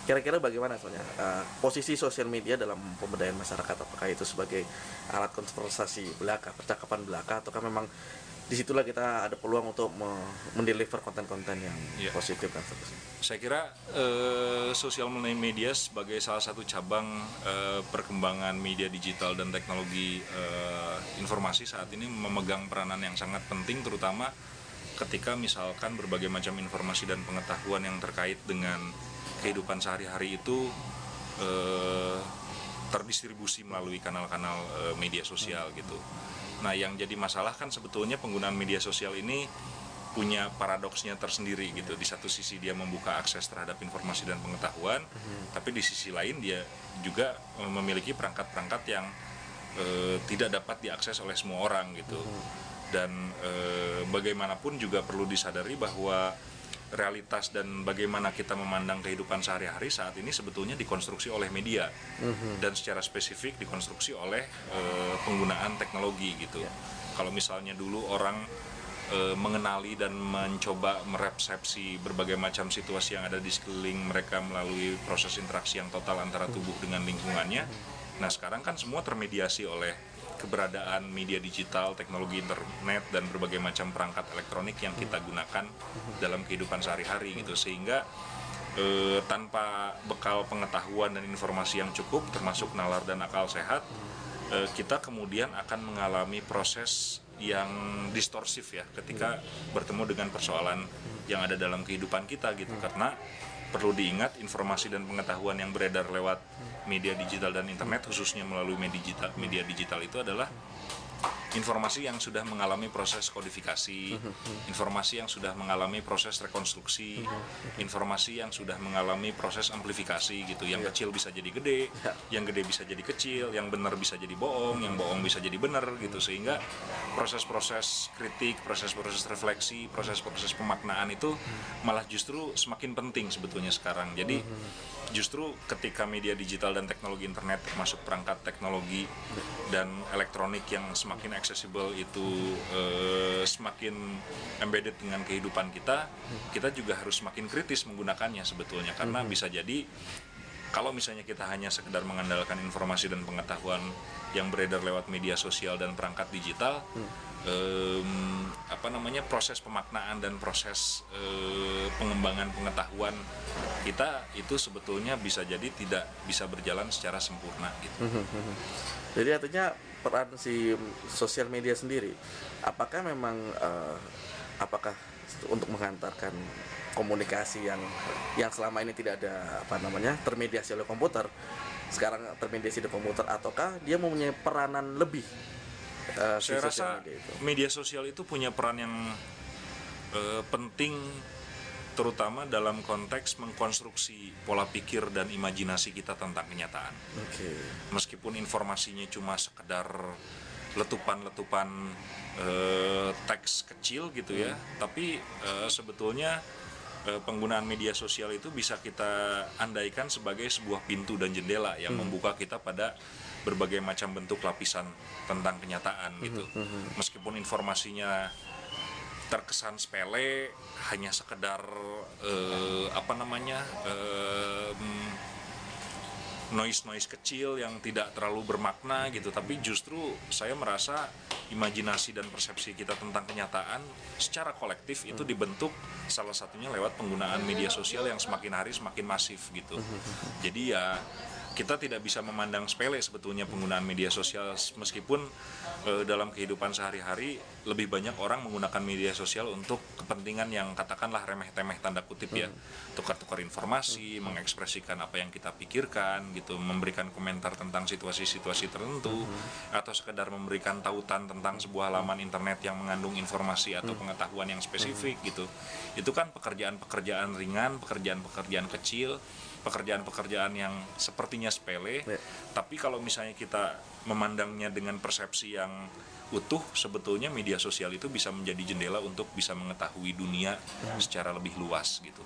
Kira-kira bagaimana soalnya posisi sosial media dalam pemberdayaan masyarakat? Apakah itu sebagai alat konversasi belaka, percakapan belaka, ataukah memang disitulah kita ada peluang untuk mendeliver konten-konten yang positif dan seterusnya? Saya kira sosial media sebagai salah satu cabang perkembangan media digital dan teknologi informasi saat ini memegang peranan yang sangat penting, terutama ketika misalkan berbagai macam informasi dan pengetahuan yang terkait dengan kehidupan sehari-hari itu terdistribusi melalui kanal-kanal media sosial gitu. Nah, yang jadi masalah kan sebetulnya penggunaan media sosial ini punya paradoksnya tersendiri gitu. Di satu sisi dia membuka akses terhadap informasi dan pengetahuan, tapi di sisi lain dia juga memiliki perangkat-perangkat yang tidak dapat diakses oleh semua orang gitu. Dan bagaimanapun juga perlu disadari bahwa realitas dan bagaimana kita memandang kehidupan sehari-hari saat ini sebetulnya dikonstruksi oleh media dan secara spesifik dikonstruksi oleh penggunaan teknologi gitu. Kalau misalnya dulu orang mengenali dan mencoba meresepsi berbagai macam situasi yang ada di sekeliling mereka melalui proses interaksi yang total antara tubuh dengan lingkungannya. Nah, sekarang kan semua termediasi oleh keberadaan media digital, teknologi internet, dan berbagai macam perangkat elektronik yang kita gunakan dalam kehidupan sehari-hari gitu, sehingga tanpa bekal pengetahuan dan informasi yang cukup, termasuk nalar dan akal sehat, kita kemudian akan mengalami proses yang distorsif ya ketika bertemu dengan persoalan yang ada dalam kehidupan kita gitu. Karena perlu diingat, informasi dan pengetahuan yang beredar lewat media digital dan internet, khususnya melalui media digital itu adalah informasi yang sudah mengalami proses kodifikasi, informasi yang sudah mengalami proses rekonstruksi, informasi yang sudah mengalami proses amplifikasi gitu. Yang kecil bisa jadi gede, yang gede bisa jadi kecil, yang benar bisa jadi bohong, yang bohong bisa jadi benar gitu. Sehingga proses-proses kritik, proses-proses refleksi, proses-proses pemaknaan itu malah justru semakin penting sebetulnya sekarang. Jadi justru ketika media digital dan teknologi internet, termasuk perangkat teknologi dan elektronik yang semakin accessible itu semakin embedded dengan kehidupan kita, kita juga harus semakin kritis menggunakannya sebetulnya. Karena bisa jadi kalau misalnya kita hanya sekedar mengandalkan informasi dan pengetahuan yang beredar lewat media sosial dan perangkat digital, proses pemaknaan dan proses pengembangan pengetahuan kita itu sebetulnya bisa jadi tidak bisa berjalan secara sempurna gitu. Jadi artinya peran si sosial media sendiri, apakah memang apakah untuk menghantarkan komunikasi yang selama ini tidak ada termediasi oleh komputer, sekarang termediasi di komputer, ataukah dia mempunyai peranan lebih? Saya rasa media sosial itu punya peran yang penting, terutama dalam konteks mengkonstruksi pola pikir dan imajinasi kita tentang kenyataan. Meskipun informasinya cuma sekedar letupan-letupan teks kecil gitu ya, tapi sebetulnya penggunaan media sosial itu bisa kita andaikan sebagai sebuah pintu dan jendela yang membuka kita pada berbagai macam bentuk lapisan tentang kenyataan gitu. Meskipun informasinya terkesan sepele, hanya sekedar noise kecil yang tidak terlalu bermakna gitu, tapi justru saya merasa imajinasi dan persepsi kita tentang kenyataan secara kolektif itu dibentuk salah satunya lewat penggunaan media sosial yang semakin hari semakin masif gitu. Jadi ya kita tidak bisa memandang sepele sebetulnya penggunaan media sosial, meskipun dalam kehidupan sehari-hari lebih banyak orang menggunakan media sosial untuk kepentingan yang katakanlah remeh-temeh tanda kutip ya, tukar-tukar informasi, mengekspresikan apa yang kita pikirkan gitu, memberikan komentar tentang situasi-situasi tertentu, atau sekedar memberikan tautan tentang sebuah halaman internet yang mengandung informasi atau pengetahuan yang spesifik gitu. Itu kan pekerjaan-pekerjaan ringan, pekerjaan-pekerjaan kecil, pekerjaan-pekerjaan yang sepertinya sepele, tapi kalau misalnya kita memandangnya dengan persepsi yang utuh, sebetulnya media sosial itu bisa menjadi jendela untuk bisa mengetahui dunia secara lebih luas gitu.